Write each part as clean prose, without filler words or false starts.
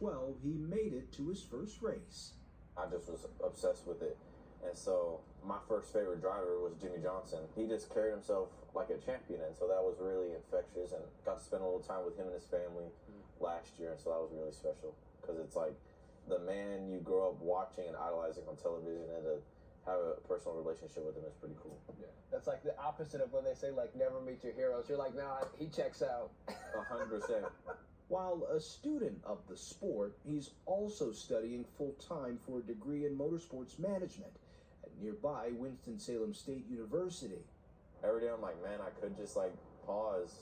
12, he made it to his first race. I just was obsessed with it. And so my first favorite driver was Jimmy Johnson. He just carried himself like a champion, and so that was really infectious, and got to spend a little time with him and his family last year, and so that was really special, because it's like the man you grow up watching and idolizing on television, and to have a personal relationship with him is pretty cool. Yeah. That's like the opposite of when they say, like, never meet your heroes. You're like, nah, he checks out. 100%. While a student of the sport, he's also studying full-time for a degree in motorsports management at nearby Winston Salem State University. Every day I'm like, man, I could just like pause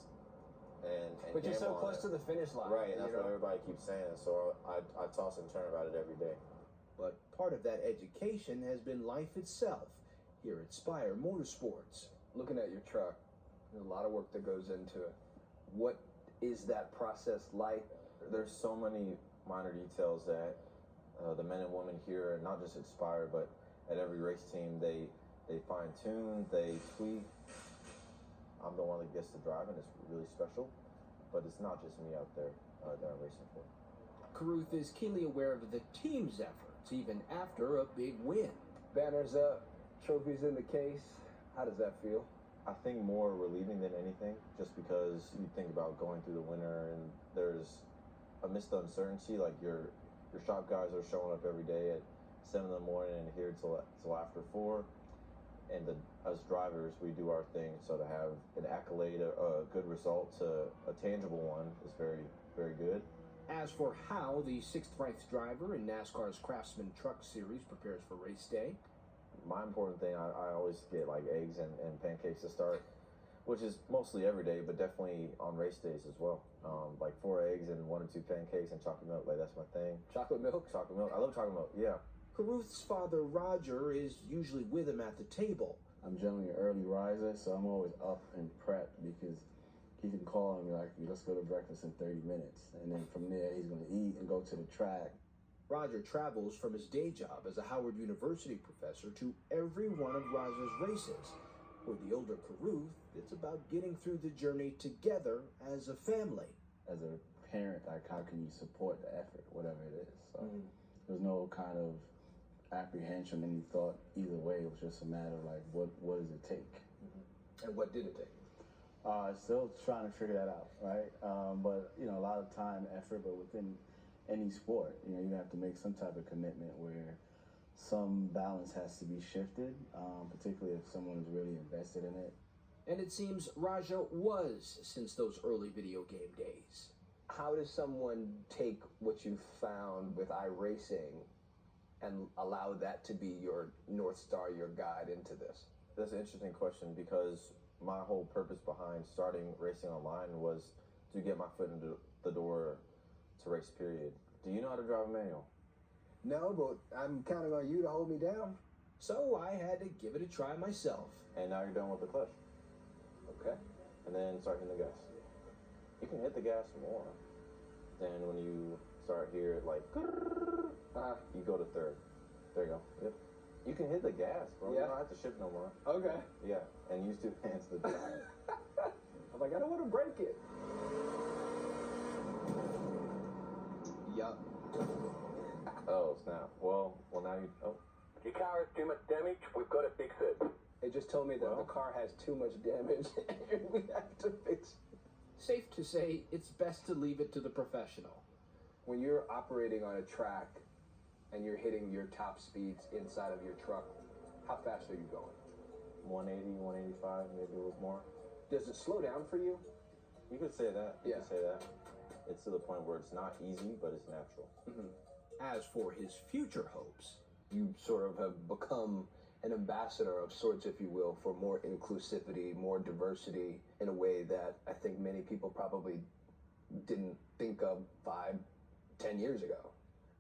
and but you're so close to the finish line. Right, and that's what everybody keeps saying, so I toss and turn about it every day. But part of that education has been life itself here at Spire Motorsports. Looking at your truck, there's a lot of work that goes into it. What is that process like? There's so many minor details that the men and women here, not just at Spire, but at every race team, they fine-tune, they tweak. I'm the one that gets to drive, and it's really special, but it's not just me out there that I'm racing for. Caruth is keenly aware of the team's efforts, even after a big win. Banners up, trophies in the case. How does that feel? I think more relieving than anything, just because you think about going through the winter, and there's amidst the uncertainty, like your shop guys are showing up every day at 7 in the morning and here till after 4. And as drivers, we do our thing. So to have an accolade, a good result, a tangible one, is very, very good. As for how the 6th-ranked driver in NASCAR's Craftsman Truck Series prepares for race day, my important thing, I always get like eggs and pancakes to start, which is mostly every day, but definitely on race days as well. Like 4 eggs and 1 or 2 pancakes and chocolate milk, like that's my thing. Chocolate milk? Chocolate milk. I love chocolate milk, yeah. Caruth's father, Roger, is usually with him at the table. I'm generally an early riser, so I'm always up and prepped, because he can call and be like, let's go to breakfast in 30 minutes. And then from there, he's going to eat and go to the track. Roger travels from his day job as a Howard University professor to every one of Rajah's races. For the older Caruth, it's about getting through the journey together as a family. As a parent, like, how can you support the effort, whatever it is? So there's no kind of apprehension, any thought either way. It was just a matter of like, what does it take? And what did it take? Still trying to figure that out, right? But you know, a lot of time, effort, but within any sport, you know, you have to make some type of commitment where some balance has to be shifted, particularly if someone is really invested in it. And it seems Rajah was since those early video game days. How does someone take what you found with iRacing and allow that to be your North Star, your guide into this? That's an interesting question, because my whole purpose behind starting racing online was to get my foot into the door to race, period. Do you know how to drive a manual? No, but I'm counting on you to hold me down. So I had to give it a try myself. And now you're done with the clutch. Okay. And then start hitting the gas. You can hit the gas more. Then when you start here, like, you go to 3rd. There you go. Yep. You can hit the gas, bro. Yeah. You don't have to shift no more. Okay. Yeah. And use 2 hands to do it. I'm like, I don't want to break it. Yup. Oh, snap. Well, now you... Oh. Your car has too much damage. We've got to fix it. They just told me that the car has too much damage and we have to fix it. Safe to say, it's best to leave it to the professional. When you're operating on a track and you're hitting your top speeds inside of your truck, how fast are you going? 180, 185, maybe a little more. Does it slow down for you? You could say that. You Yeah. could say that. It's to the point where it's not easy, but it's natural. As for his future hopes, You sort of have become an ambassador of sorts, if you will, for more inclusivity, more diversity, in a way that I think many people probably didn't think of 5, 10 years ago.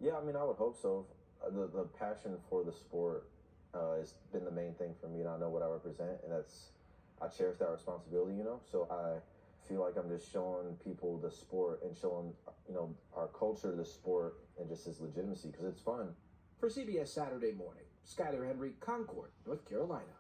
Yeah, I mean, I would hope so. The passion for the sport has been the main thing for me, and I know what I represent, and I cherish that responsibility, you know? So I feel like I'm just showing people the sport and showing, you know, our culture, the sport, and just its legitimacy, because it's fun. for CBS Saturday Morning, Skyler Henry, Concord, North Carolina.